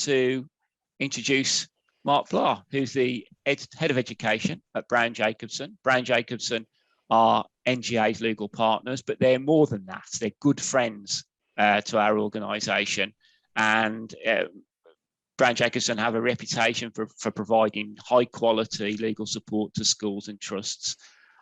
to introduce Mark Vlar, who's the head of education at Brown Jacobson. Brown Jacobson are NGA's legal partners, but they're more than that. They're good friends to our organisation. And Brown Jacobson have a reputation for providing high quality legal support to schools and trusts.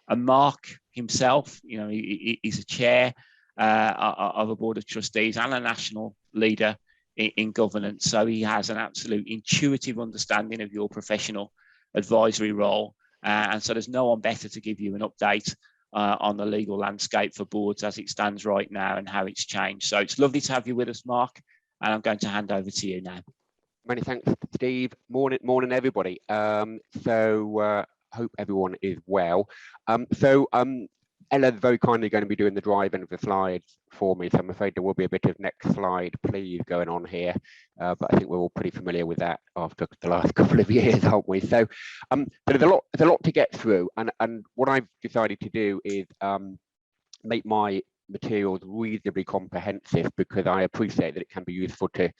And Mark himself, he's a chair of a board of trustees and a national leader in governance. So he has an absolute intuitive understanding of your professional advisory role. And so there's no one better to give you an update on the legal landscape for boards as it stands right now and how it's changed. So it's lovely to have you with us, Mark. And I'm going to hand over to you now. Many thanks, Steve. Morning, everybody. Hope everyone is well. Ella's very kindly going to be doing the driving of the slides for me, so I'm afraid there will be a bit of next slide, please, going on here. But I think we're all pretty familiar with that after the last couple of years, aren't we? So there's a lot to get through, and what I've decided to do is make my materials reasonably comprehensive, because I appreciate that it can be useful to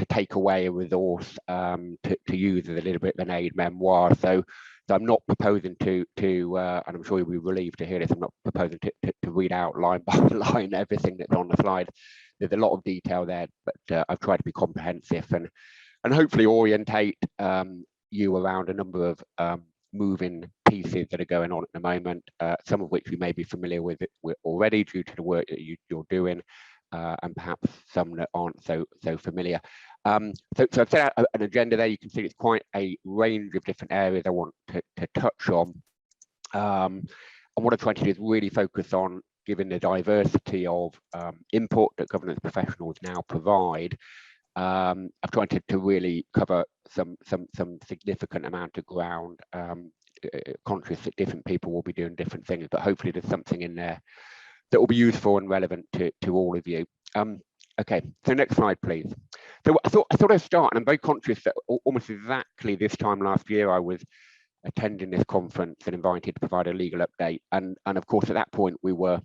take away a resource to use as a little bit of an aid memoir. So I'm not proposing to and I'm sure you'll be relieved to hear this, I'm not proposing to read out line by line everything that's on the slide. There's a lot of detail there, but I've tried to be comprehensive and hopefully orientate you around a number of moving pieces that are going on at the moment, some of which you may be familiar with already due to the work that you're doing, and perhaps some that aren't so familiar. So I've set out an agenda there. You can see it's quite a range of different areas I want to touch on. And what I'm trying to do is really focus on, given the diversity of input that governance professionals now provide, I'm trying to really cover some significant amount of ground, conscious that different people will be doing different things, but hopefully there's something in there that will be useful and relevant to all of you. Okay, so next slide, please. So I thought I'd start, and I'm very conscious that almost exactly this time last year, I was attending this conference and invited to provide a legal update. And of course, at that point, we were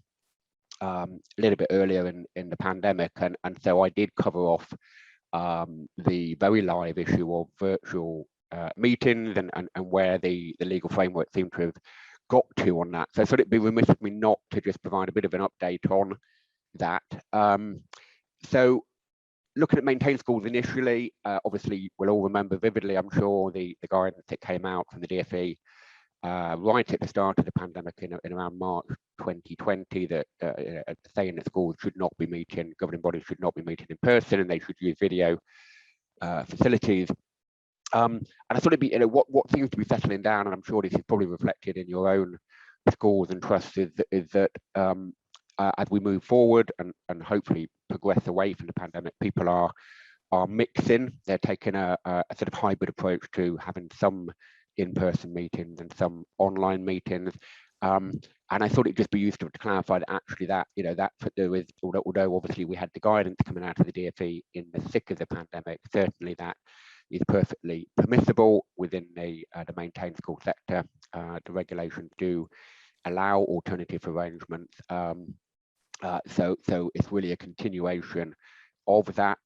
a little bit earlier in the pandemic. And so I did cover off the very live issue of virtual meetings and where the legal framework seemed to have got to on that. So I thought it'd be remiss of me not to just provide a bit of an update on that. So looking at maintained schools initially, obviously we'll all remember vividly, I'm sure, the guidance that came out from the DfE right at the start of the pandemic in around March 2020, that saying that schools should not be meeting, governing bodies should not be meeting in person, and they should use video facilities. And I thought it'd be, what seems to be settling down, and I'm sure this is probably reflected in your own schools and trusts, is that as we move forward and hopefully progress away from the pandemic, people are mixing. They're taking a sort of hybrid approach to having some in-person meetings and some online meetings. And I thought it'd just be useful to clarify that actually that there is, although obviously we had the guidance coming out of the DfE in the thick of the pandemic, certainly that is perfectly permissible within the maintained school sector. The regulations do allow alternative arrangements. So it's really a continuation of that.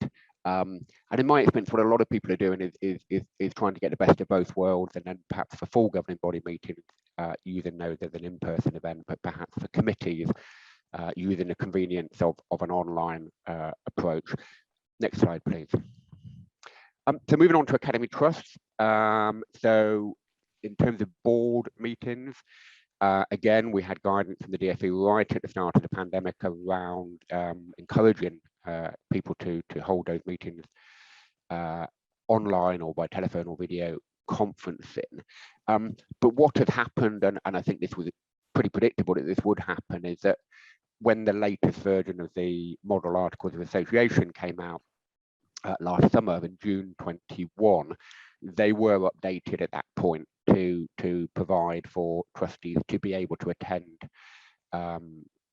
And in my experience, what a lot of people are doing is trying to get the best of both worlds, and then perhaps for full governing body meetings, using those as an in-person event, but perhaps for committees, using the convenience of an online approach. Next slide, please. So moving on to Academy Trusts. So in terms of board meetings, again, we had guidance from the DfE right at the start of the pandemic around encouraging people to hold those meetings online or by telephone or video conferencing. But what had happened, and I think this was pretty predictable that this would happen, is that when the latest version of the Model Articles of Association came out last summer in June 21, they were updated at that point to provide for trustees to be able to attend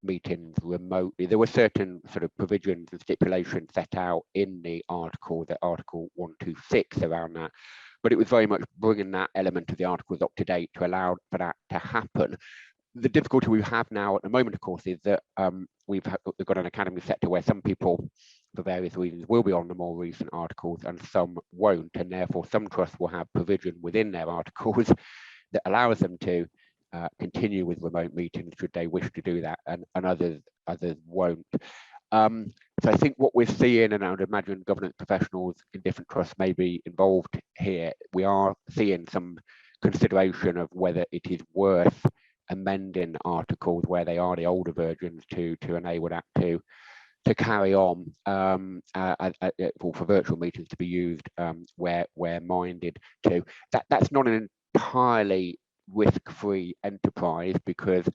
meetings remotely. There were certain sort of provisions and stipulations set out in the article, that Article 126 around that, but it was very much bringing that element of the articles up to date to allow for that to happen. The difficulty we have now at the moment, of course, is that we've got an academy sector where some people for various reasons, will be on the more recent articles and some won't, and therefore some trusts will have provision within their articles that allows them to continue with remote meetings should they wish to do that, and others won't. So I think what we're seeing, and I would imagine governance professionals in different trusts may be involved here, we are seeing some consideration of whether it is worth amending articles where they are the older versions to enable that to carry on for virtual meetings to be used where minded to. That's not an entirely risk-free enterprise, because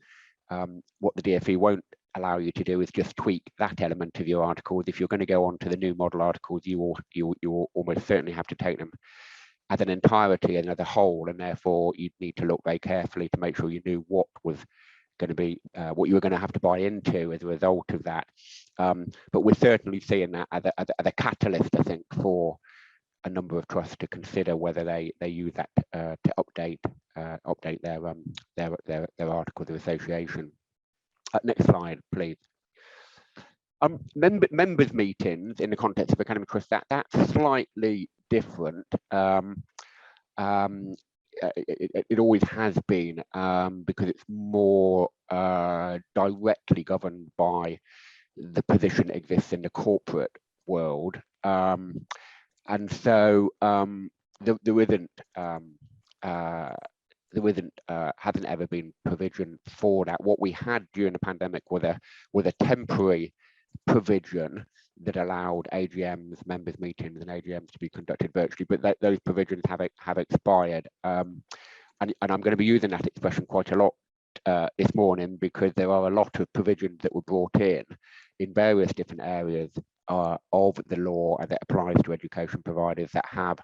what the DfE won't allow you to do is just tweak that element of your articles. If you're going to go on to the new model articles, you will almost certainly have to take them as an entirety and as a whole, and therefore you'd need to look very carefully to make sure you knew what was going to be what you were going to have to buy into as a result of that. But we're certainly seeing that as a catalyst, I think, for a number of trusts to consider whether they use that to update their articles of association. Next slide, please. Members meetings in the context of academic trust, that's slightly different. It always has been, because it's more directly governed by the position that exists in the corporate world, and so there hasn't ever been provision for that. What we had during the pandemic was a temporary provision that allowed AGMs, members meetings, and AGMs to be conducted virtually, but those provisions have expired. And I'm going to be using that expression quite a lot this morning, because there are a lot of provisions that were brought in various different areas of the law and that applies to education providers that have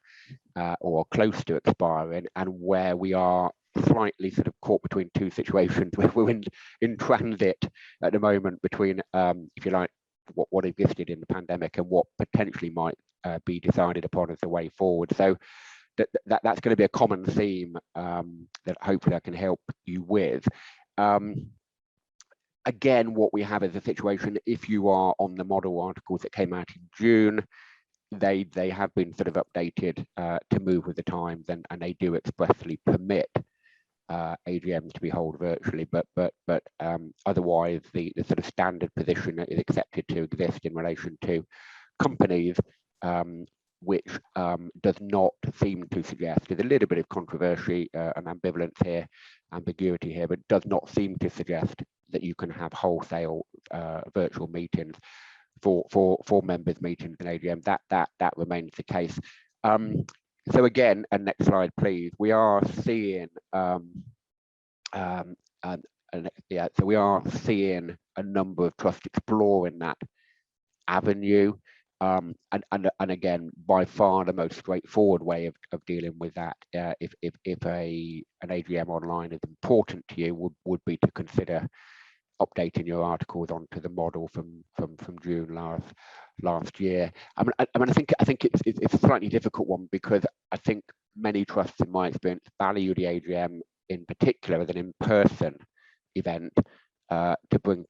or are close to expiring, and where we are slightly sort of caught between two situations where we're in transit at the moment between, if you like, what existed in the pandemic and what potentially might be decided upon as the way forward. So that's going to be a common theme that hopefully I can help you with. Again, what we have is a situation, if you are on the model articles that came out in June, they have been sort of updated to move with the times, and they do expressly permit AGMs to be held virtually, but otherwise the sort of standard position that is accepted to exist in relation to companies, which does not seem to suggest, there's a little bit of controversy and ambivalence here, ambiguity here, but does not seem to suggest that you can have wholesale virtual meetings for members meetings and AGM. That remains the case. So again, and next slide, please. We are seeing, so we are seeing a number of trusts exploring that avenue, and again, by far the most straightforward way of dealing with that, if an AGM online is important to you, would be to consider updating your articles onto the model from June last year. I think it's a slightly difficult one, because I think many trusts, in my experience, value the AGM in particular as an in-person event to bring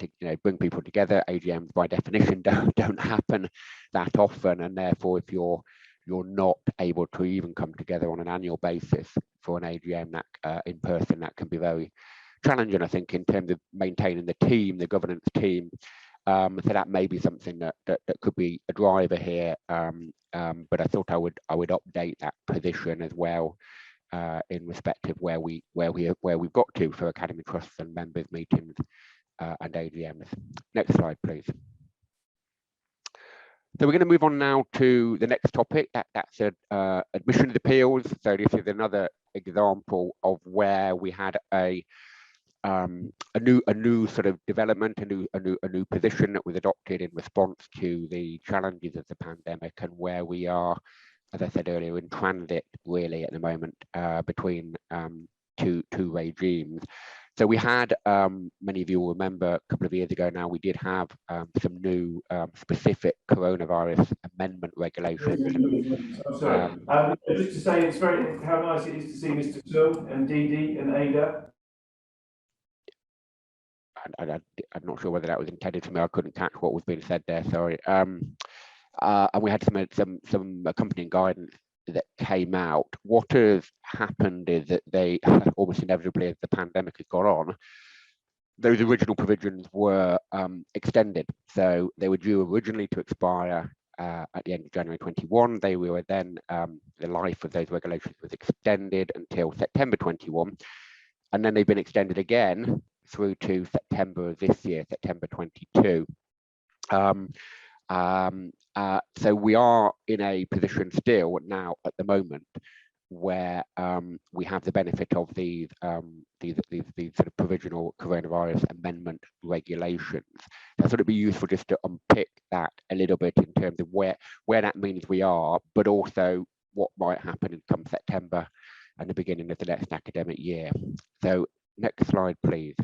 people together. AGMs by definition don't happen that often, and therefore if you're not able to even come together on an annual basis for an AGM that in person, that can be very challenging, I think, in terms of maintaining the team, the governance team. So that may be something that could be a driver here, but I thought I would update that position as well in respect of where we've got to for academy trusts and members meetings and AGMs. Next slide, please. So we're going to move on now to the next topic. That's admissions appeals. So this is another example of where we had a new sort of development, a new position that was adopted in response to the challenges of the pandemic, and where we are, as I said earlier, in transit really at the moment between two regimes. So we had, many of you will remember, a couple of years ago now, we did have some new specific coronavirus amendment regulations. I'm sorry. Just to say, it's how nice it is to see Mr. Tool and Dee Dee and Ada. I'm not sure whether that was intended for me. I couldn't catch what was being said there. Sorry. and we had some accompanying guidance that came out. What has happened is that they almost inevitably, as the pandemic has gone on, those original provisions were extended. So they were due originally to expire at the end of January 21. They were then, the life of those regulations was extended until September 21. And then they've been extended again through to September of this year, September 22. So we are in a position still now at the moment where we have the benefit of these sort of provisional coronavirus amendment regulations. I thought it'd be useful just to unpick that a little bit in terms of where that means we are, but also what might happen come September and the beginning of the next academic year. So next slide, please.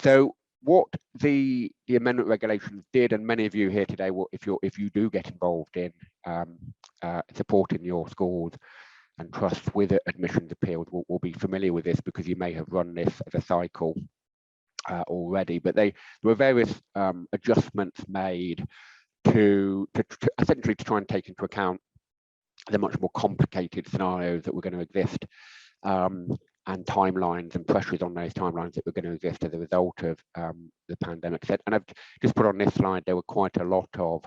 So what the amendment regulations did, and many of you here today will, if you do get involved in supporting your schools and trusts with admissions appeals, will be familiar with this because you may have run this as a cycle already. But there were various adjustments made to essentially to try and take into account the much more complicated scenarios that were going to exist, and timelines and pressures on those timelines that were going to exist as a result of the pandemic. And I've just put on this slide, there were quite a lot of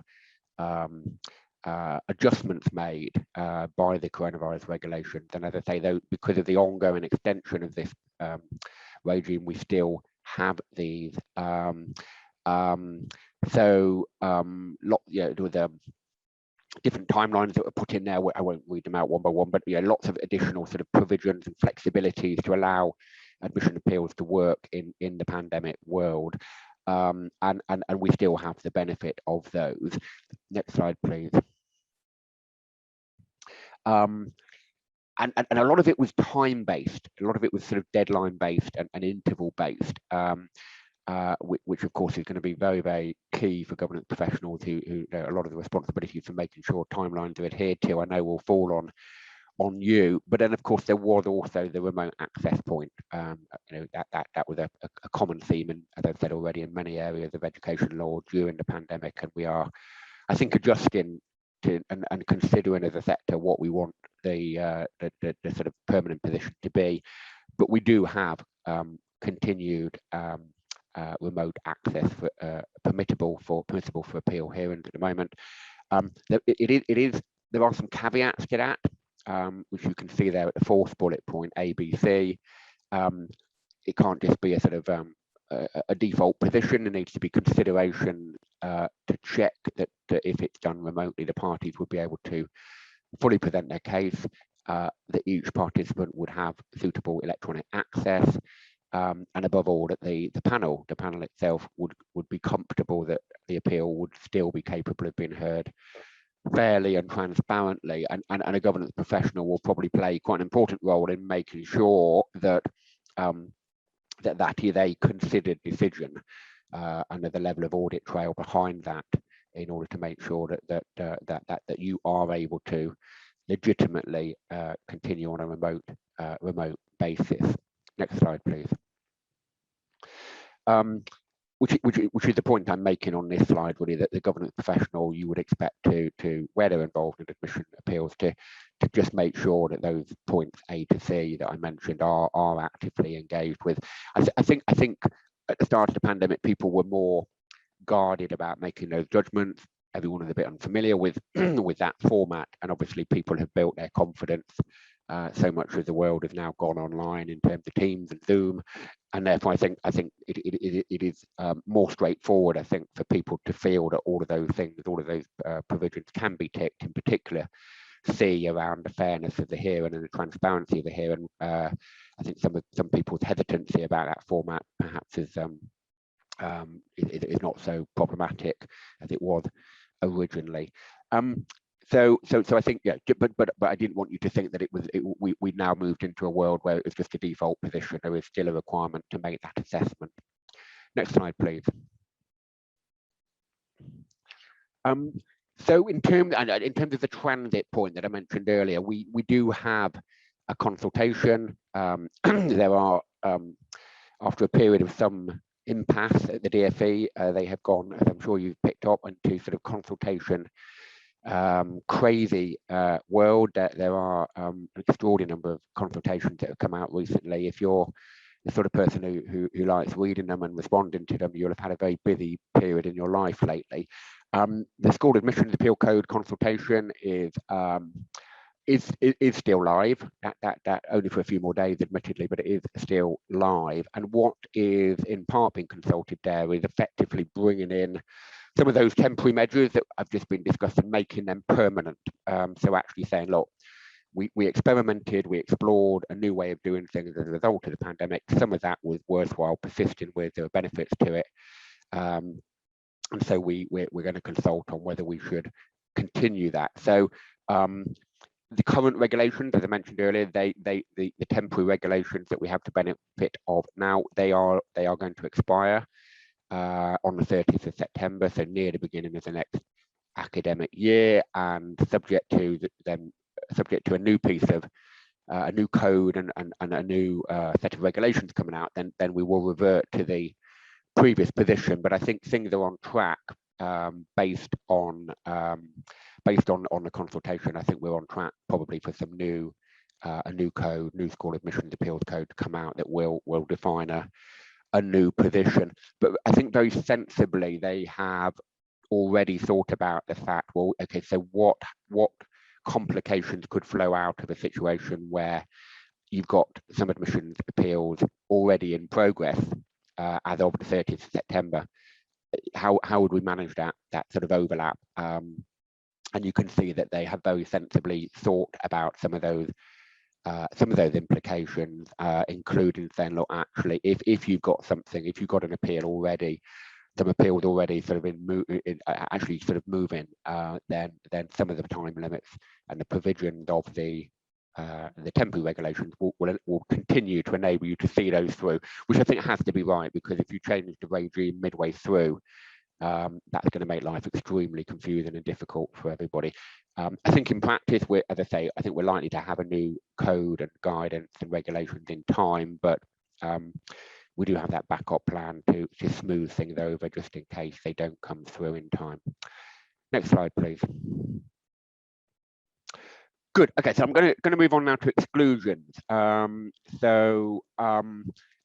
adjustments made by the coronavirus regulations. And as I say, though, because of the ongoing extension of this regime, we still have these. There was different timelines that were put in there. I won't read them out one by one, but lots of additional sort of provisions and flexibilities to allow admission appeals to work in the pandemic world. And we still have the benefit of those. Next slide, please. And a lot of it was time-based. A lot of it was sort of deadline-based and interval-based. Which of course is going to be very, very key for governance professionals who a lot of the responsibility for making sure timelines are adhered to, I know, will fall on you. But then of course there was also the remote access point. That was a common theme, and as I've said already, in many areas of education law during the pandemic, and we are, I think, adjusting to and considering as a sector what we want the sort of permanent position to be. But we do have continued remote access for, permissible for appeal hearings at the moment. There are some caveats to that, which you can see there at the fourth bullet point, ABC. It can't just be a sort of a default position. There needs to be consideration to check that if it's done remotely, the parties would be able to fully present their case, that each participant would have suitable electronic access, and above all, that the panel itself would be comfortable that the appeal would still be capable of being heard fairly and transparently, and a governance professional will probably play quite an important role in making sure that that is a considered decision, and there's a level of audit trail behind that in order to make sure that you are able to legitimately continue on a remote basis. Next slide, please. Which is the point I'm making on this slide, really, that the governance professional you would expect to where they're involved in admission appeals to just make sure that those points A to C that I mentioned are actively engaged with. I think at the start of the pandemic, people were more guarded about making those judgments. Everyone is a bit unfamiliar with that format, and obviously people have built their confidence. So much of the world has now gone online in terms of Teams and Zoom, and therefore I think it is more straightforward, I think, for people to feel that all of those things, all of those provisions can be ticked. In particular, C, around the fairness of the hearing and the transparency of the hearing. I think some people's hesitancy about that format perhaps is not so problematic as it was originally. So I think, yeah, but I didn't want you to think that we now moved into a world where it's just a default position. There is still a requirement to make that assessment. Next slide, please. So in terms of the transit point that I mentioned earlier, we do have a consultation. There are, after a period of some impasse at the DfE. They have gone, as I'm sure you've picked up, into sort of consultation crazy world. There are an extraordinary number of consultations that have come out recently. If you're the sort of person who likes reading them and responding to them, you'll have had a very busy period in your life lately. The School Admissions Appeal Code consultation is still live. That only for a few more days, admittedly, but it is still live. And what is in part being consulted there is effectively bringing in some of those temporary measures that I've just been discussing, making them permanent. So actually saying, look, we experimented, we explored a new way of doing things as a result of the pandemic. Some of that was worthwhile persisting with, there were benefits to it. And so we're going to consult on whether we should continue that. So the current regulations, as I mentioned earlier, the temporary regulations that we have the benefit of now, they are going to expire on the 30th of September, so near the beginning of the next academic year, and subject to a new piece of a new code and a new set of regulations coming out, then we will revert to the previous position. But I think things are on track based on the consultation. I think we're on track probably for some new a new code, new school admissions appeals code to come out that will define a new position. But I think very sensibly they have already thought about the fact, well, okay, so what complications could flow out of a situation where you've got some admissions appeals already in progress as of the 30th of September. How would we manage that sort of overlap? And you can see that they have very sensibly thought about some of those implications, including saying, look, actually, if you've got something, if you've got an appeal already, some appeals already sort of actually sort of moving, then some of the time limits and the provisions of the temporary regulations will continue to enable you to see those through, which I think has to be right, because if you change the regime midway through, that's going to make life extremely confusing and difficult for everybody. I think in practice, as I say, I think we're likely to have a new code and guidance and regulations in time, but we do have that backup plan to smooth things over just in case they don't come through in time. Next slide, please. Good. Okay, so I'm going to move on now to exclusions.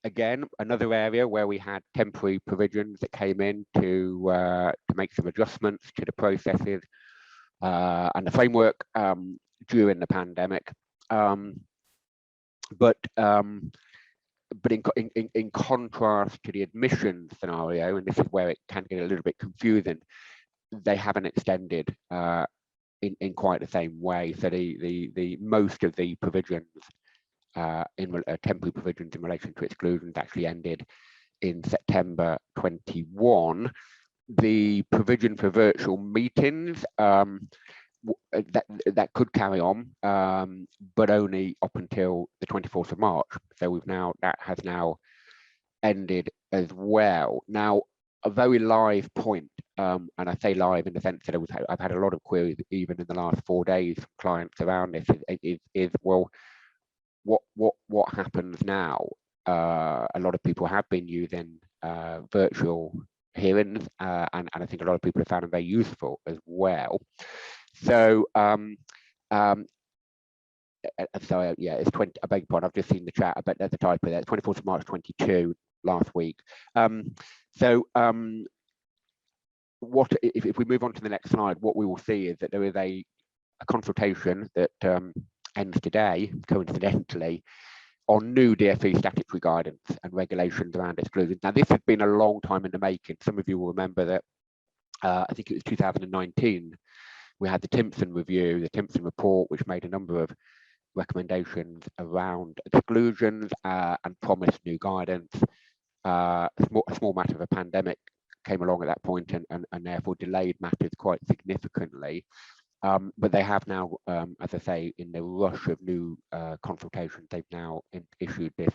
Again, another area where we had temporary provisions that came in to make some adjustments to the processes and the framework during the pandemic. But in contrast to the admissions scenario, and this is where it can get a little bit confusing, they haven't extended in quite the same way. So the most of the provisions temporary provisions in relation to exclusions actually ended in September 21. The provision for virtual meetings that could carry on, but only up until the 24th of March. So that has now ended as well. Now, a very live point, and I say live in the sense that I've had a lot of queries even in the last 4 days from clients around this is well, what happens now? A lot of people have been using virtual hearings, and I think a lot of people have found them very useful as well. So, sorry, yeah, it's 20. I beg your pardon. I've just seen the chat. I bet there's a typo there. It's 24th of March 22 last week. What if we move on to the next slide? What we will see is that there is a consultation that ends today, coincidentally, on new DfE statutory guidance and regulations around exclusions. Now, this has been a long time in the making. Some of you will remember that I think it was 2019. We had the Timpson review, the Timpson report, which made a number of recommendations around exclusions and promised new guidance. A small matter of a pandemic came along at that point and therefore delayed matters quite significantly. But they have now, as I say, in the rush of new consultations, they've now issued this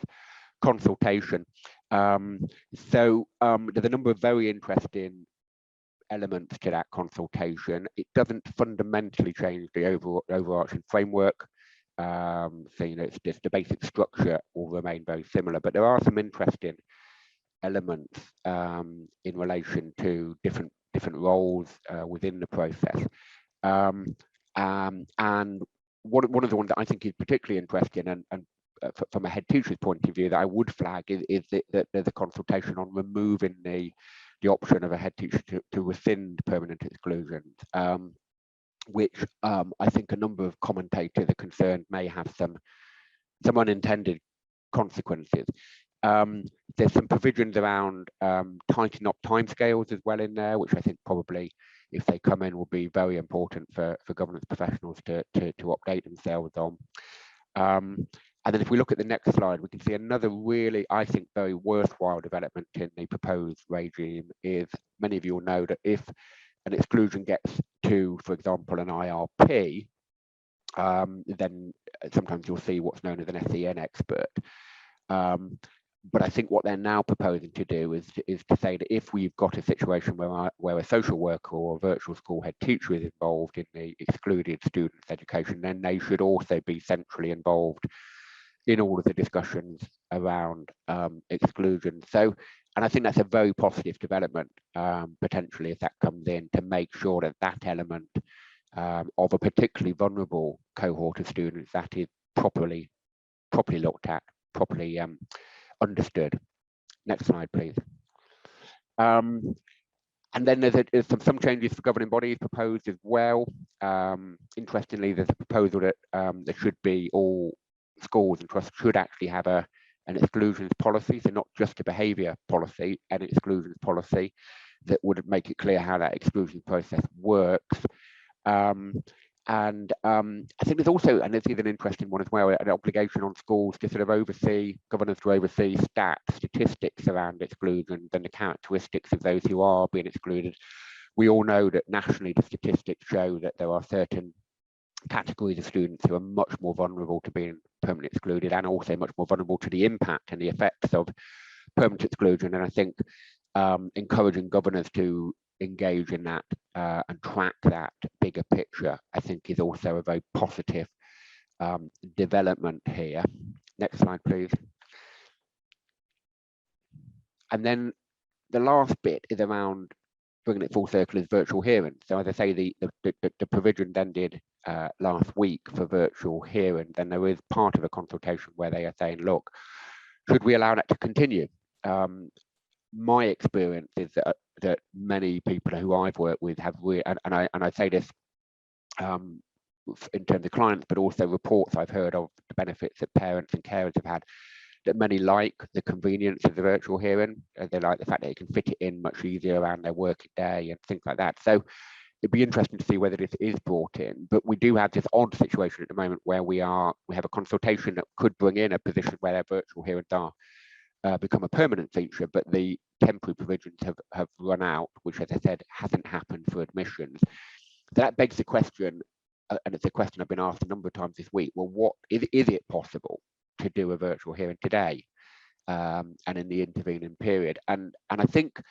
consultation. There's a number of very interesting elements to that consultation. It doesn't fundamentally change the overarching framework. It's just the basic structure will remain very similar, but there are some interesting elements in relation to different roles within the process. And one of the ones that I think is particularly interesting, and from a head teacher's point of view, that I would flag is that there's a consultation on removing the option of a head teacher to rescind permanent exclusions, which I think a number of commentators are concerned may have some unintended consequences. There's some provisions around tightening up timescales as well in there, which I think probably, if they come in, will be very important for governance professionals to update themselves on. And then if we look at the next slide, we can see another really, I think, very worthwhile development in the proposed regime is, many of you will know that if an exclusion gets to, for example, an IRP, then sometimes you'll see what's known as an SEN expert. But I think what they're now proposing to do is to say that if we've got a situation where a social worker or a virtual school head teacher is involved in the excluded students' education, then they should also be centrally involved in all of the discussions around exclusion. So, and I think that's a very positive development, potentially, if that comes in, to make sure that that element of a particularly vulnerable cohort of students, that is properly looked at, properly understood. Next slide, please. And then there's some changes for governing bodies proposed as well. Interestingly, there's a proposal that there should be all schools and trusts should actually have an exclusions policy, so not just a behaviour policy, an exclusions policy that would make it clear how that exclusion process works. And I think there's also, and this is an interesting one as well, an obligation on schools to sort of oversee, governors to oversee statistics around exclusion and the characteristics of those who are being excluded. We all know that nationally the statistics show that there are certain categories of students who are much more vulnerable to being permanently excluded, and also much more vulnerable to the impact and the effects of permanent exclusion. And I think encouraging governors to engage in that and track that bigger picture, I think, is also a very positive development here. Next slide, please. And then the last bit is around bringing it full circle, is virtual hearing. So as I say, the provision ended last week for virtual hearing. Then there is part of a consultation where they are saying, look, should we allow that to continue? My experience is that many people who I've worked with have and I say this in terms of clients, but also reports I've heard of the benefits that parents and carers have had, that many like the convenience of the virtual hearing. They like the fact that you can fit it in much easier around their working day and things like that. So it'd be interesting to see whether this is brought in. But we do have this odd situation at the moment where we have a consultation that could bring in a position where their virtual hearings are become a permanent feature, but the temporary provisions have run out, which, as I said, hasn't happened for admissions. That begs the question, and it's a question I've been asked a number of times this week, well, what is it possible to do a virtual hearing today and in the intervening period? And I think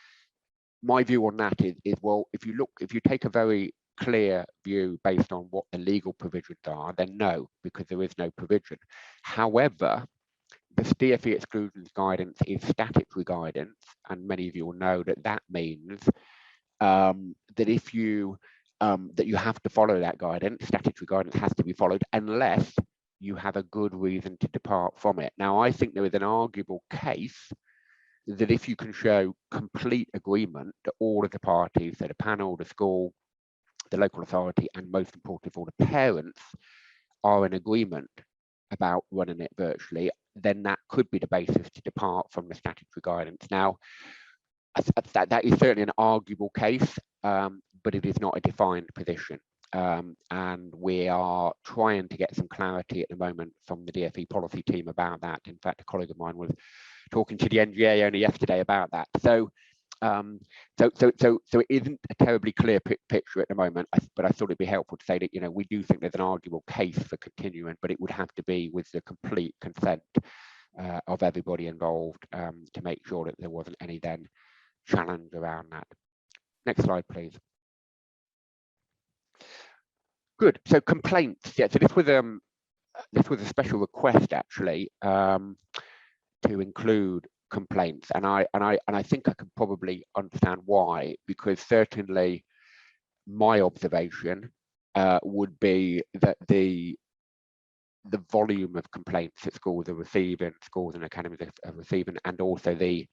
my view on that is well, if you take a very clear view based on what the legal provisions are, then no, because there is no provision. However, the DfE exclusions guidance is statutory guidance, and many of you will know that that means that if you that you have to follow that guidance. Statutory guidance has to be followed unless you have a good reason to depart from it. Now, I think there is an arguable case that if you can show complete agreement that all of the parties, so the panel, the school, the local authority, and most important of all, the parents are in agreement about running it virtually, then that could be the basis to depart from the statutory guidance. Now, that is certainly an arguable case, but it is not a defined position. And we are trying to get some clarity at the moment from the DfE policy team about that. In fact, a colleague of mine was talking to the NGA only yesterday about that. So it isn't a terribly clear picture at the moment, but I thought it'd be helpful to say that, you know, we do think there's an arguable case for continuing, but it would have to be with the complete consent of everybody involved to make sure that there wasn't any then challenge around that. Next slide, please. Good. So complaints. Yeah. So this was a special request actually to include complaints, and I think I can probably understand why, because certainly my observation would be that the volume of complaints that schools are receiving, schools and academies are receiving, and also the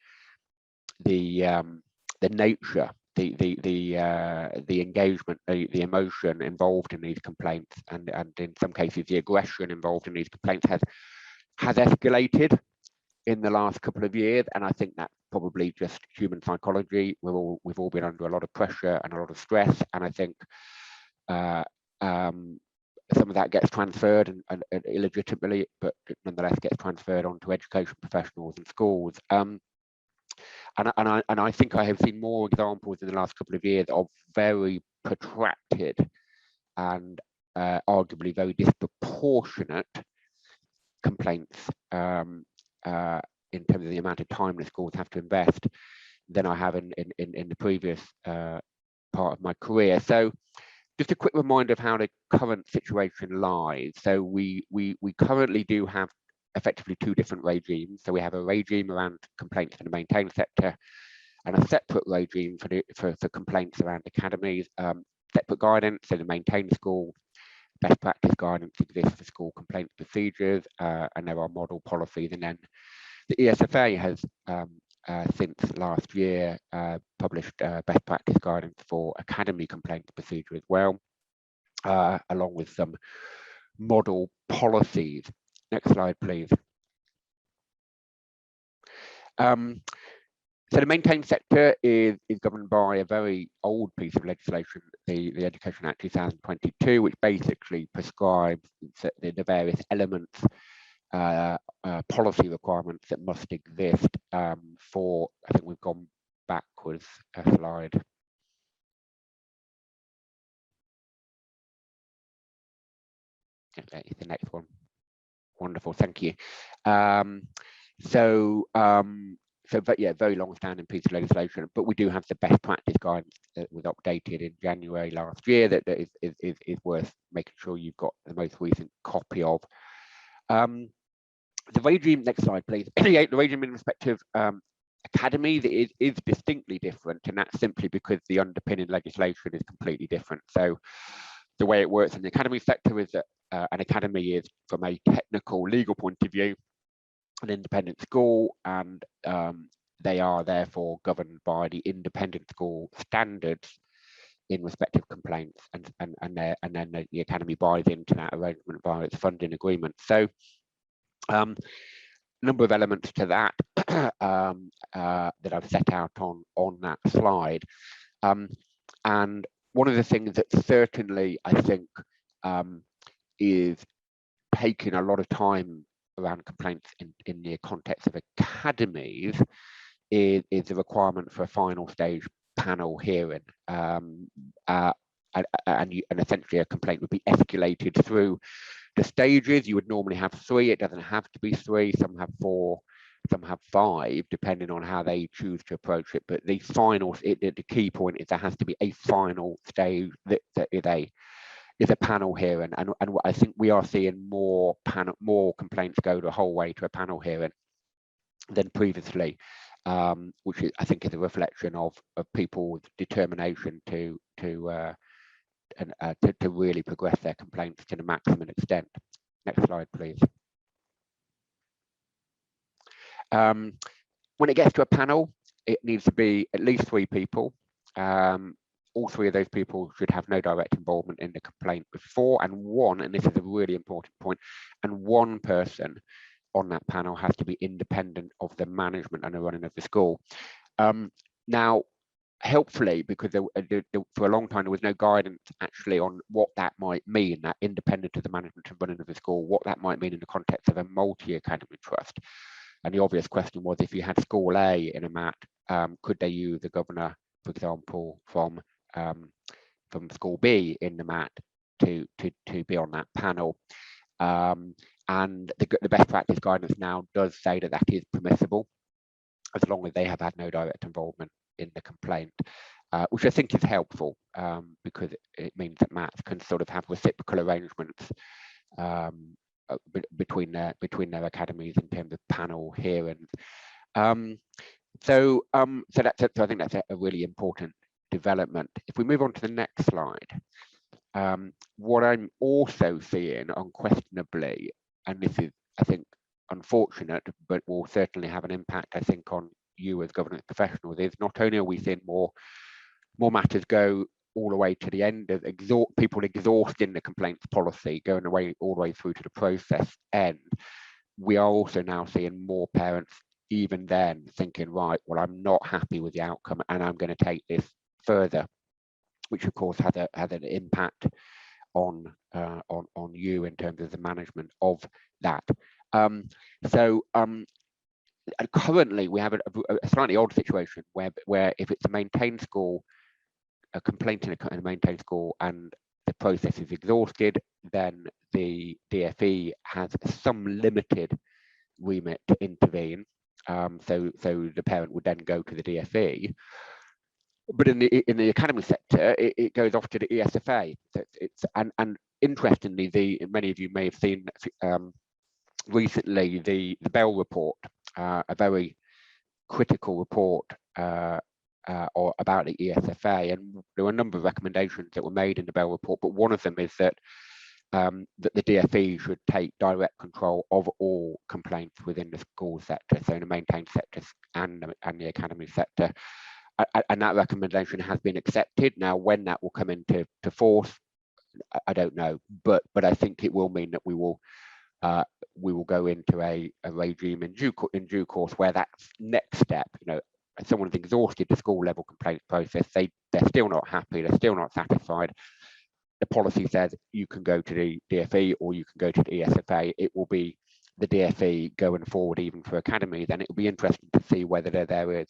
nature, the engagement, the emotion involved in these complaints, and in some cases the aggression involved in these complaints has escalated in the last couple of years, and I think that's probably just human psychology. We've all been under a lot of pressure and a lot of stress, and I think some of that gets transferred and illegitimately, but nonetheless gets transferred onto education professionals and schools. And I think I have seen more examples in the last couple of years of very protracted and arguably very disproportionate complaints in terms of the amount of time the schools have to invest than I have in the previous part of my career. So just a quick reminder of how the current situation lies. So we currently do have effectively two different regimes. So we have a regime around complaints for the maintained sector and a separate regime for complaints around academies. Separate guidance, so the maintained school best practice guidance exists for school complaint procedures, and there are model policies. And then the ESFA has since last year published best practice guidance for academy complaints procedure as well, along with some model policies. Next slide, please. So the maintained sector is governed by a very old piece of legislation, the Education Act 2022, which basically prescribes the various elements, policy requirements that must exist for, I think we've gone backwards a slide. Okay, the next one. Wonderful, thank you. But yeah, very long-standing piece of legislation, but we do have the best practice guidance that was updated in January last year that is worth making sure you've got the most recent copy of. The regime, next slide, please. The regime in respect of academies is distinctly different, and that's simply because the underpinning legislation is completely different. So the way it works in the academy sector is that an academy is, from a technical legal point of view, an independent school, and they are therefore governed by the independent school standards in respect of complaints, and then the academy buys into that arrangement via its funding agreement. So number of elements to that that I've set out on that slide, and one of the things that certainly I think is taking a lot of time around complaints in the context of academies is the requirement for a final stage panel hearing, and essentially a complaint would be escalated through the stages. You would normally have 3. It doesn't have to be 3. Some have 4, some have 5, depending on how they choose to approach it. But the final, the key point is there has to be a final stage that is a panel hearing, and I think we are seeing more complaints go the whole way to a panel hearing than previously, which is, I think, is a reflection of people's determination to really progress their complaints to the maximum extent. Next slide, please. When it gets to a panel, it needs to be at least 3 people. All 3 of those people should have no direct involvement in the complaint before, and one, and this is a really important point, and one person on that panel has to be independent of the management and the running of the school. Now, helpfully, because for a long time there was no guidance actually on what that might mean, that independent of the management and running of the school, what that might mean in the context of a multi-academy trust. And the obvious question was, if you had school A in a MAT, could they use the governor, for example, from school B in the MAT to be on that panel? And the best practice guidance now does say that is permissible, as long as they have had no direct involvement in the complaint, which I think is helpful, because it means that MATs can sort of have reciprocal arrangements between their academies in terms of panel hearings. So I think that's a really important development. If we move on to the next slide, what I'm also seeing unquestionably, and this is, I think, unfortunate, but will certainly have an impact, I think, on you as governance professionals, is not only are we seeing more matters go all the way to the end of people exhausting the complaints policy, going away all the way through to the process end, we are also now seeing more parents even then thinking, right, well, I'm not happy with the outcome and I'm going to take this further, which of course has an impact on you in terms of the management of that. Currently we have a slightly odd situation where if it's a maintained school, a complaint in a maintained school and the process is exhausted, then the DfE has some limited remit to intervene. So the parent would then go to the DfE. But in the academy sector, it goes off to the ESFA. So and interestingly, many of you may have seen recently the Bell report, a very critical report or about the ESFA, and there were a number of recommendations that were made in the Bell report, but one of them is that that the DfE should take direct control of all complaints within the school sector, so in the maintained sectors and the academy sector, and that recommendation has been accepted. Now, when that will come into force, I don't know, but I think it will mean that we will go into a regime in due course where that next step, someone's exhausted the school level complaints process, they're still not happy, they're still not satisfied. The policy says you can go to the DfE or you can go to the ESFA. It will be the DfE going forward even for academies, and it will be interesting to see whether there is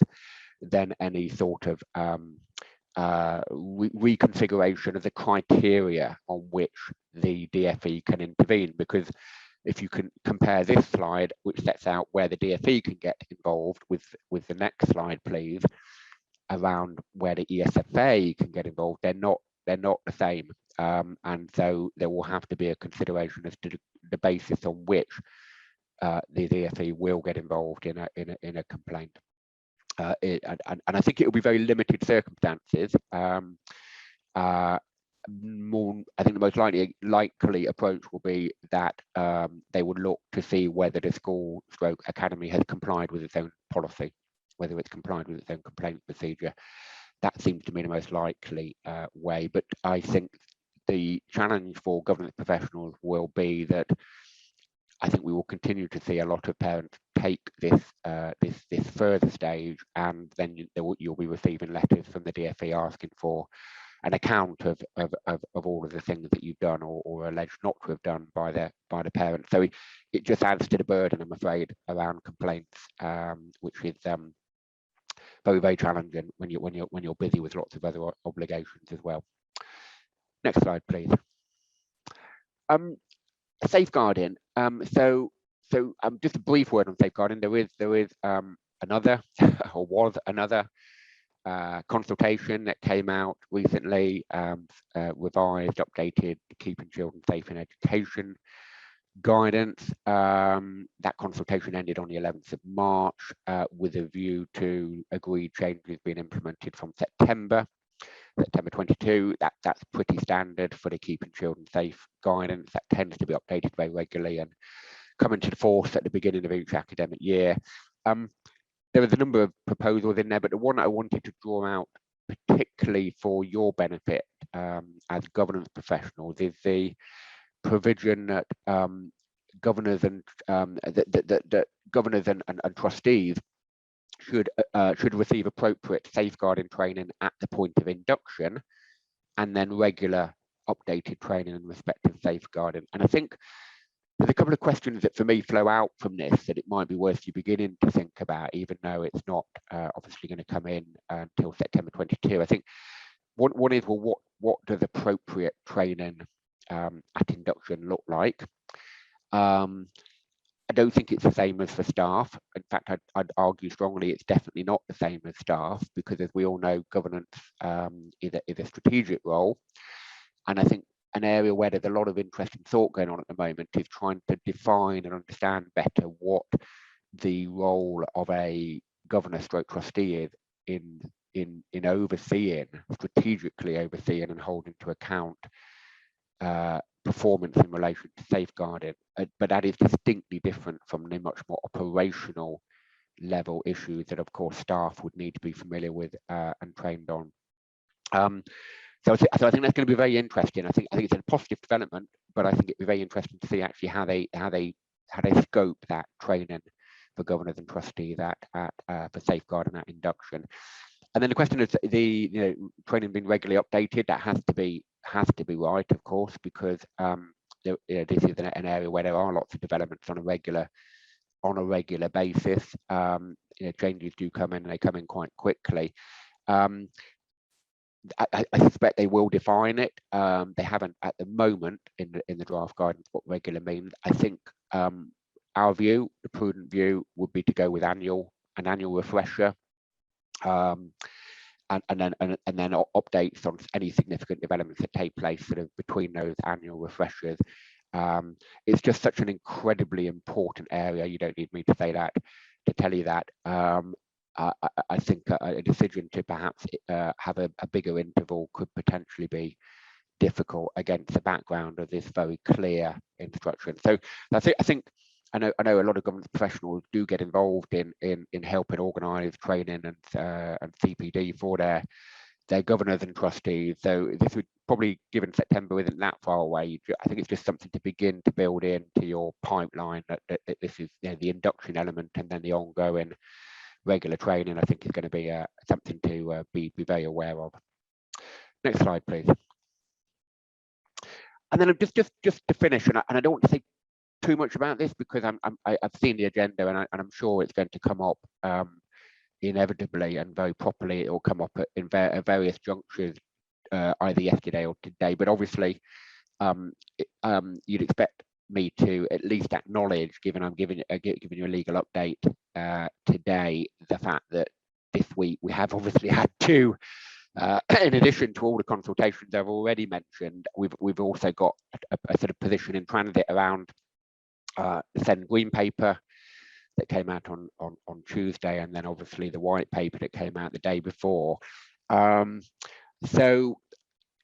then any sort of reconfiguration of the criteria on which the DfE can intervene, because if you can compare this slide, which sets out where the DfE can get involved, with the next slide, please, around where the ESFA can get involved, they're not the same, and so there will have to be a consideration as to the basis on which the DfE will get involved in a complaint. And I think it will be very limited circumstances. I think the most likely approach will be that they would look to see whether the school/academy has complied with its own policy, whether it's complied with its own complaint procedure. That seems to me the most likely way. But I think the challenge for governance professionals will be that I think we will continue to see a lot of parents take this further stage, and then you'll be receiving letters from the DfE asking for an account of all of the things that you've done or alleged not to have done by the parents. So it just adds to the burden, I'm afraid, around complaints, which is very, very challenging when you're busy with lots of other obligations as well. Next slide, please. Safeguarding. So just a brief word on safeguarding. There is another or was another consultation that came out recently, revised, updated Keeping Children Safe in Education guidance. That consultation ended on the 11th of March with a view to agreed changes being implemented from September 22. That's pretty standard for the Keeping Children Safe guidance. That tends to be updated very regularly and come into force at the beginning of each academic year. There was a number of proposals in there, but the one I wanted to draw out particularly for your benefit as governance professionals is the provision that governors and trustees should receive appropriate safeguarding training at the point of induction, and then regular updated training in respect of safeguarding. And I think there's a couple of questions that for me flow out from this that it might be worth you beginning to think about, even though it's not obviously going to come in until September 22. I think one is, well, what does appropriate training at induction look like? I don't think it's the same as for staff. In fact, I'd argue strongly it's definitely not the same as staff, because as we all know, governance is a strategic role. And I think an area where there's a lot of interesting thought going on at the moment is trying to define and understand better what the role of a governor stroke trustee is in overseeing, strategically overseeing and holding to account performance in relation to safeguarding, but that is distinctly different from the much more operational level issues that of course staff would need to be familiar with and trained on. So I think that's going to be very interesting. I think it's a positive development, but I think it'd be very interesting to see actually how they scope that training for governors and trustees for safeguarding that induction. And then the question is the training being regularly updated. That has to be right, of course, because this is an area where there are lots of developments on a regular basis. Changes do come in, and they come in quite quickly. I suspect they will define it. They haven't at the moment in the draft guidance what regular means. I think our view, the prudent view, would be to go with an annual refresher, and then updates on any significant developments that take place sort of between those annual refreshers. It's just such an incredibly important area. You don't need me to say that, to tell you that. I think a decision to perhaps have a bigger interval could potentially be difficult against the background of this very clear instruction. So I think I know a lot of government professionals do get involved in helping organise training and CPD for their governors and trustees. So this would probably, given September isn't that far away, I think it's just something to begin to build into your pipeline. That this is the induction element, and then the ongoing regular training, I think, is going to be something to be very aware of. Next slide, please. And then just to finish, and I don't want to say too much about this because I've seen the agenda, and I'm sure it's going to come up inevitably and very properly. It will come up in various junctures, either yesterday or today. But obviously, you'd expect me to at least acknowledge, given I'm giving you a legal update today, the fact that this week we have obviously had two, in addition to all the consultations I've already mentioned, we've also got a sort of position in transit around the Sen Green Paper that came out on Tuesday, and then obviously the White Paper that came out the day before. So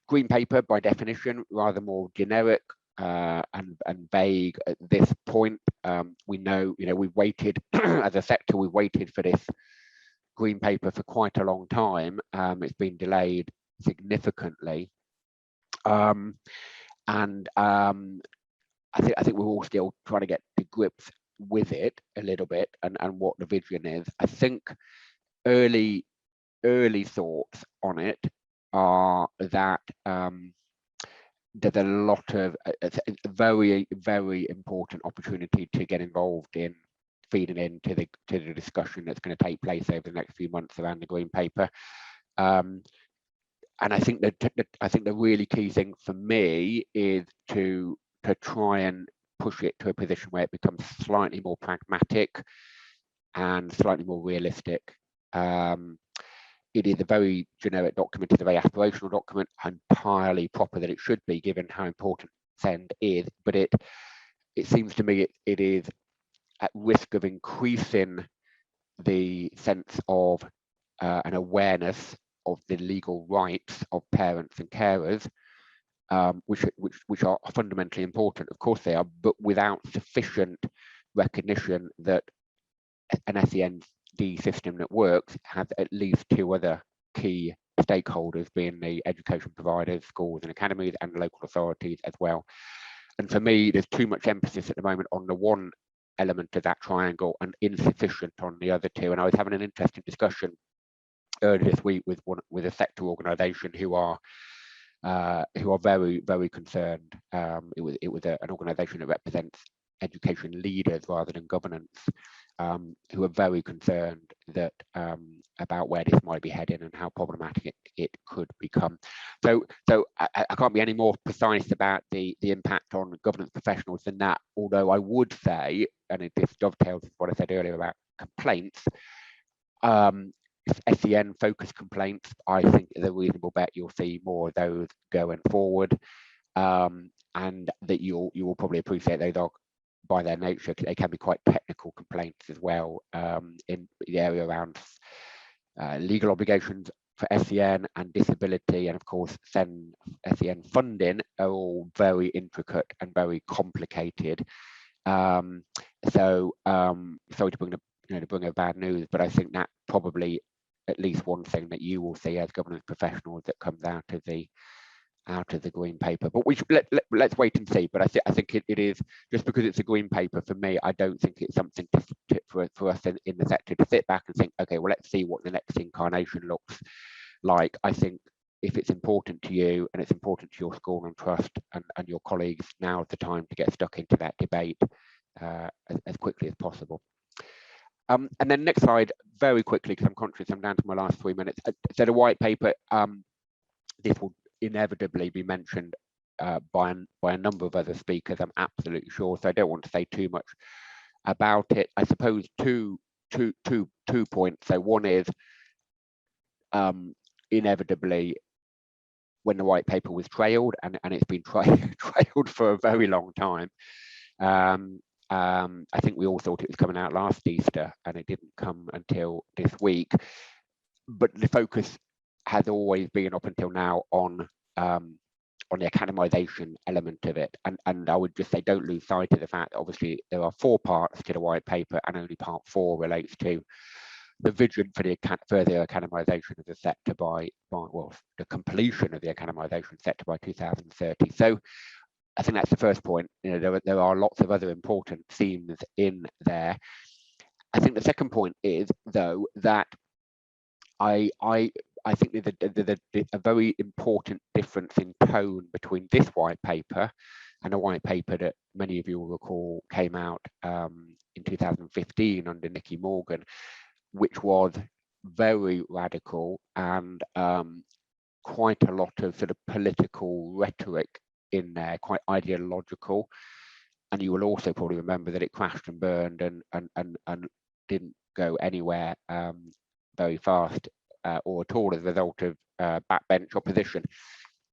Green Paper, by definition, rather more generic and vague at this point. We know, we've waited as a sector, we've waited for this Green Paper for quite a long time. It's been delayed significantly, and I think we're all still trying to get to grips with it a little bit and what the vision is. I think early thoughts on it are that there's a lot of a very important opportunity to get involved in feeding into the discussion that's going to take place over the next few months around the Green Paper. And I think the really key thing for me is to try and push it to a position where it becomes slightly more pragmatic and slightly more realistic. It is a very generic document, it's a very aspirational document, entirely proper that it should be, given how important SEND is, but it seems to me it is at risk of increasing the sense of an awareness of the legal rights of parents and carers, which are fundamentally important. Of course they are, but without sufficient recognition that an SEND system that works has at least two other key stakeholders, being the education providers, schools and academies, and local authorities as well. And for me, there's too much emphasis at the moment on the one element of that triangle and insufficient on the other two. And I was having an interesting discussion earlier this week with a sector organisation who are very concerned. It was an organisation that represents education leaders rather than governance, who are very concerned that about where this might be heading and how problematic it could become. So I can't be any more precise about the impact on governance professionals than that, although I would say, and this dovetails with what I said earlier about complaints, SEN focused complaints, I think is a reasonable bet you'll see more of those going forward, and that you will probably appreciate those are by their nature, they can be quite technical complaints as well, in the area around legal obligations for SEN and disability, and of course SEN funding are all very intricate and very complicated. Sorry to bring the bad news, but I think that probably at least one thing that you will see as governance professionals that comes out of the green paper. But let's wait and see. But I think it is, just because it's a green paper, for me, I don't think it's something for us in the sector to sit back and think, okay, well, let's see what the next incarnation looks like. I think if it's important to you and it's important to your school and trust and your colleagues, now is the time to get stuck into that debate as quickly as possible. And then next slide, very quickly, because I'm conscious I'm down to my last 3 minutes. So the white paper, this will inevitably be mentioned by a number of other speakers, I'm absolutely sure, so I don't want to say too much about it. I suppose two points. So one is, inevitably, when the white paper was trailed, and it's been trailed for a very long time, I think we all thought it was coming out last Easter, and it didn't come until this week. But the focus has always been up until now on the academisation element of it, and I would just say, don't lose sight of the fact that obviously there are 4 parts to the white paper, and only part 4 relates to the vision for the further academisation of the sector by the completion of the academisation sector by 2030. So I think that's the first point. There are lots of other important themes in there. I think the second point is, though, that I think there's a very important difference in tone between this white paper and a white paper that many of you will recall came out in 2015 under Nicky Morgan, which was very radical and quite a lot of sort of political rhetoric in there, quite ideological. And you will also probably remember that it crashed and burned and didn't go anywhere very fast or at all as a result of backbench opposition.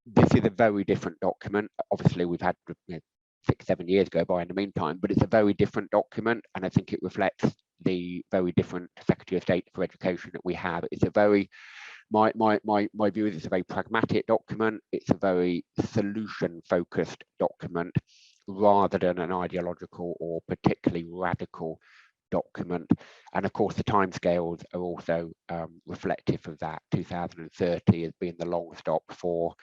This is a very different document. Obviously, we've had 6-7 years go by in the meantime, but it's a very different document, and I think it reflects the very different Secretary of State for Education that we have. It's a very, my view is it's a very pragmatic document. It's a very solution-focused document rather than an ideological or particularly radical document. And of course, the timescales are also reflective of that. 2030 has been the long stop for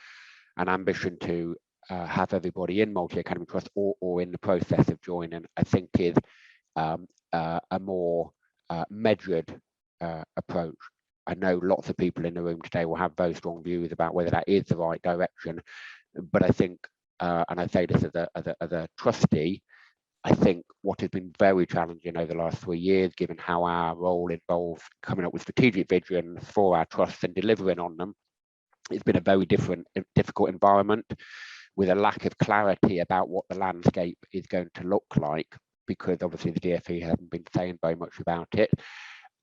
an ambition to have everybody in multi-academy trust or in the process of joining. I think is a more measured approach. I know lots of people in the room today will have very strong views about whether that is the right direction, but I think, and I say this as a trustee, I think what has been very challenging over the last 3 years, given how our role involves coming up with strategic visions for our trusts and delivering on them, it's been a very difficult environment with a lack of clarity about what the landscape is going to look like, because obviously the DfE hasn't been saying very much about it.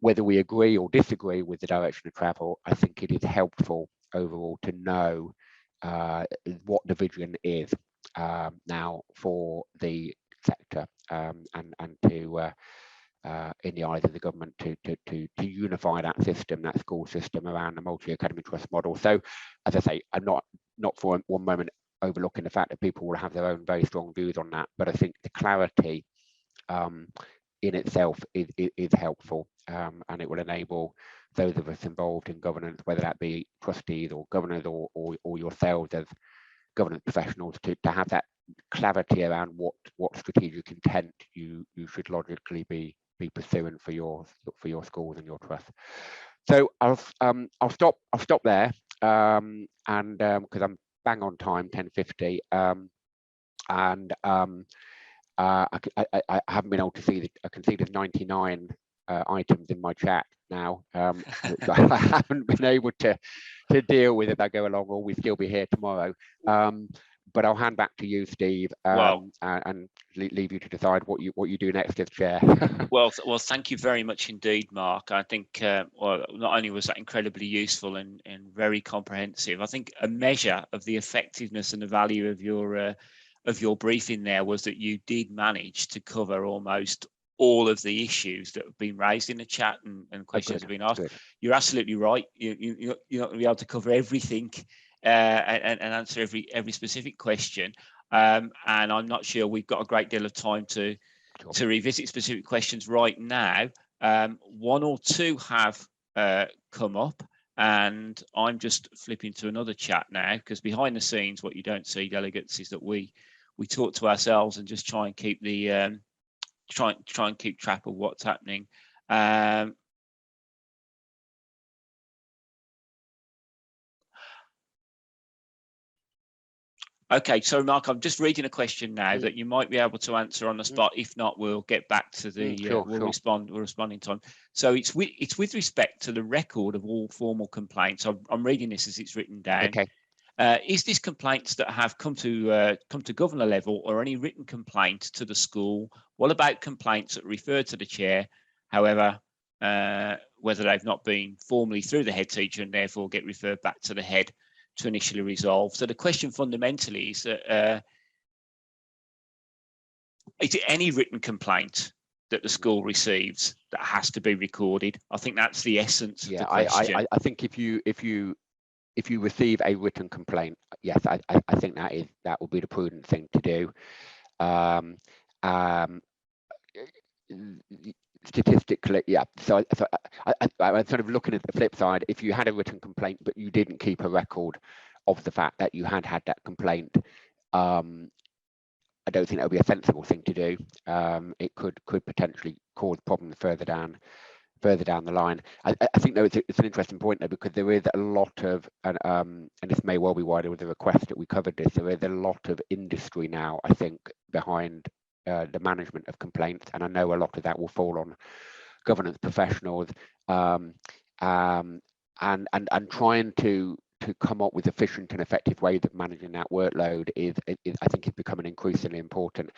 Whether we agree or disagree with the direction of travel, I think it is helpful overall to know what the vision is now for the sector, and to in the eyes of the government to unify that system, that school system, around the multi-academy trust model. So as I say, I'm not for one moment overlooking the fact that people will have their own very strong views on that, but I think the clarity in itself is helpful, and it will enable those of us involved in governance, whether that be trustees or governors or yourselves as governance professionals, to have that clarity around what strategic intent you should logically be pursuing for your schools and your trust. So I'll stop there, and because I'm bang on time, 10:50, and I haven't been able to see I can see there's 99 items in my chat now, which I haven't been able to deal with as I go along, or we'll still be here tomorrow. But I'll hand back to you, Steve, and leave you to decide what you do next as chair. well, thank you very much indeed, Mark. I think well, not only was that incredibly useful and very comprehensive, I think a measure of the effectiveness and the value of your of your briefing there was that you did manage to cover almost all of the issues that have been raised in the chat and questions have been asked. Good. You're absolutely right. You're not going to be able to cover everything and answer every specific question. And I'm not sure we've got a great deal of time to revisit specific questions right now. One or two have come up, and I'm just flipping to another chat now, because behind the scenes, what you don't see, delegates, is that we talk to ourselves and just try and keep the try and keep track of what's happening. Okay, so Mark, I'm just reading a question now that you might be able to answer on the spot. If not, we'll get back to the we'll respond in time. So it's with respect to the record of all formal complaints. I'm reading this as it's written down. Okay. Is this complaints that have come to governor level, or any written complaint to the school? What about complaints that refer to the chair, however, whether they've not been formally through the head teacher and therefore get referred back to the head to initially resolve? So the question fundamentally is that is it any written complaint that the school receives that has to be recorded? I think that's the essence of the question. I think if you receive a written complaint, yes, I think that will be the prudent thing to do. Statistically, yeah. So I'm sort of looking at the flip side. If you had a written complaint but you didn't keep a record of the fact that you had that complaint, I don't think that would be a sensible thing to do. It could potentially cause problems further down the line. I think though it's an interesting point though, because there is a lot of, and this may well be why there was a request that we covered this, there is a lot of industry now, I think, behind the management of complaints, and I know a lot of that will fall on governance professionals, and trying to come up with efficient and effective ways of managing that workload is I think is becoming increasingly important.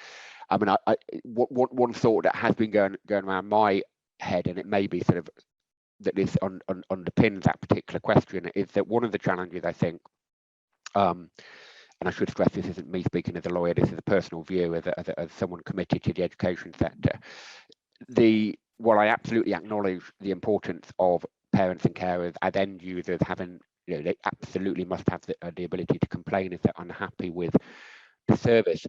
I mean, one thought that has been going around my head, and it may be sort of that this underpins that particular question, is that one of the challenges, I think, and I should stress this isn't me speaking as a lawyer, this is a personal view as someone committed to the education sector. While I absolutely acknowledge the importance of parents and carers as end users having, they absolutely must have the ability to complain if they're unhappy with the service,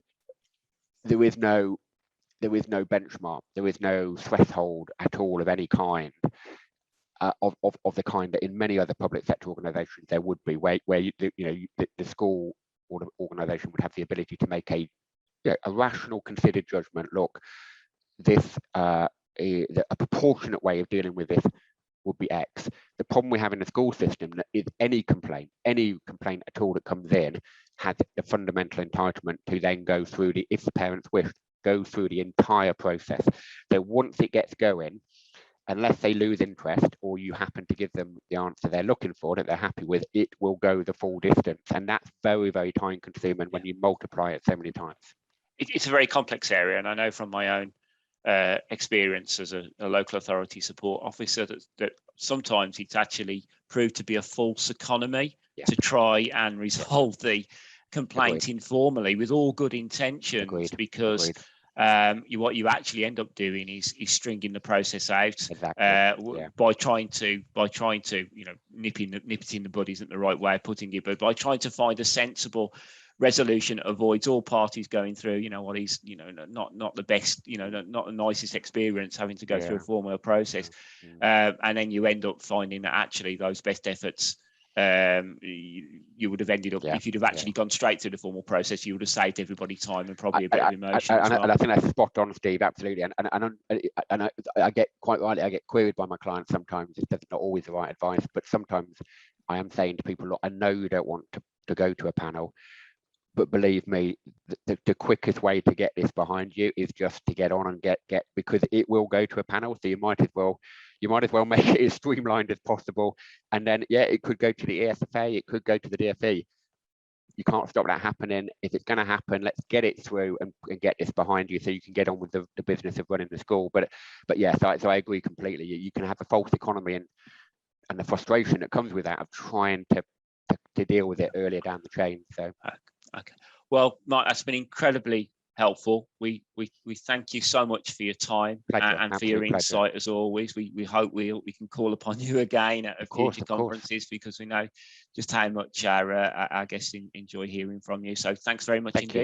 there is no benchmark, there is no threshold at all of any kind, of the kind that in many other public sector organisations there would be, where the school or the organisation would have the ability to make a rational, considered judgment. Look, this a proportionate way of dealing with this would be X. The problem we have in the school system is any complaint at all that comes in has the fundamental entitlement to then go through if the parents wish, go through the entire process. So once it gets going, unless they lose interest or you happen to give them the answer they're looking for that they're happy with, it will go the full distance, and that's very, very time consuming when you multiply it so many times. It's a very complex area, and I know from my own experience as a local authority support officer that sometimes it's actually proved to be a false economy to try and resolve the complaint informally with all good intentions, because what you actually end up doing is stringing the process out by trying to nip it in the bud isn't the right way of putting it, but by trying to find a sensible resolution that avoids all parties going through what is not the best, not the nicest experience, having to go through a formal process, and then you end up finding that actually those best efforts, you would have ended up, if you'd have actually gone straight through the formal process, you would have saved everybody time and probably a bit of emotion as well. And I think that's spot on, Steve, absolutely. And I get, quite rightly, I get queried by my clients sometimes. It's not always the right advice, but sometimes I am saying to people, look, I know you don't want to go to a panel, but believe me, the quickest way to get this behind you is just to get on and get, because it will go to a panel. So you might as well make it as streamlined as possible. And then, it could go to the ESFA, it could go to the DFE. You can't stop that happening. If it's going to happen, let's get it through and get this behind you so you can get on with the business of running the school. But yes, so I agree completely. You can have a false economy and the frustration that comes with that of trying to deal with it earlier down the chain. So. Okay. Well, Mark, that's been incredibly helpful. We thank you so much for your time and for your insight as always. We hope we can call upon you again at future conferences, because we know just how much our guests enjoy hearing from you. So thanks very much indeed.